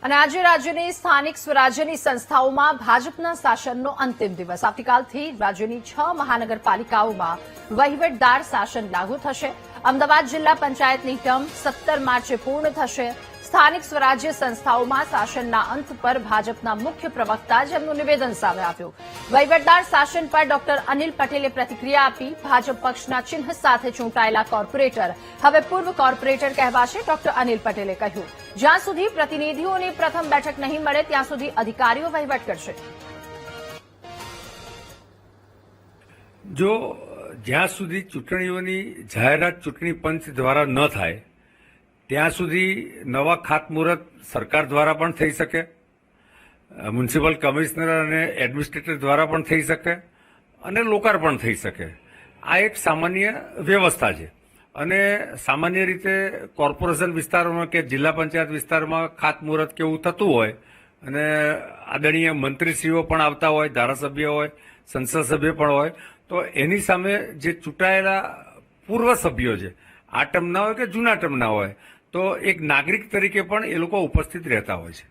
અને આજે રાજ્યની સ્થાનિક સ્વરાજ્યની સંસ્થાઓમાં ભાજપના શાસનનો અંતિમ દિવસ આવતીકાલથી રાજ્યની 6 મહાનગરપાલિકાઓમાં વહીવટદાર શાસન લાગુ થશે। અમદાવાદ જિલ્લા પંચાયતની ટર્મ 17 માર્ચે પૂર્ણ થશે। સ્થાનિક સ્વરાજ્ય સંસ્થાઓમાં શાસનના અંત પર ભાજપના મુખ્ય પ્રવક્તા જેમનું નિવેદન સામે આવ્યું। વહીવટદાર શાસન પર ડોક્ટર અનિલ પટેલે પ્રતિક્રિયા આપી। ભાજપ પક્ષના ચિહ્ન સાથે ચૂંટાયેલા કોર્પોરેટર હવે પૂર્વ કોર્પોરેટર કહેવાશે। ડોક્ટર અનિલ પટેલે કહ્યું, જ્યાં સુધી પ્રતિનિધિઓની પ્રથમ બેઠક નહીં મળે ત્યાં સુધી અધિકારીઓ વહીવટ કરશે। જો જ્યાં સુધી ચૂંટણીઓની જાહેરાત ચૂંટણી પંચ દ્વારા ન થાય ત્યાં સુધી નવા ખાતમુહૂર્ત સરકાર દ્વારા પણ થઈ શકે, મ્યુનિસિપલ કમિશનર અને એડમિનિસ્ટ્રેટર દ્વારા પણ થઈ શકે અને લોકાર્પણ થઈ શકે। આ એક સામાન્ય વ્યવસ્થા છે અને સામાન્ય રીતે કોર્પોરેશન વિસ્તારોમાં કે જિલ્લા પંચાયત વિસ્તારમાં ખાતમુહૂર્ત કેવું થતું હોય અને આદરણીય મંત્રીશ્રીઓ પણ આવતા હોય, ધારાસભ્ય હોય, સંસદ સભ્ય પણ હોય, તો એની સામે જે ચૂંટાયેલા પૂર્વ સભ્યો છે, આ ટર્મના હોય કે જૂના ટર્મના હોય, તો એક નાગરિક તરીકે પણ એ લોકો ઉપસ્થિત રહેતા હોય છે।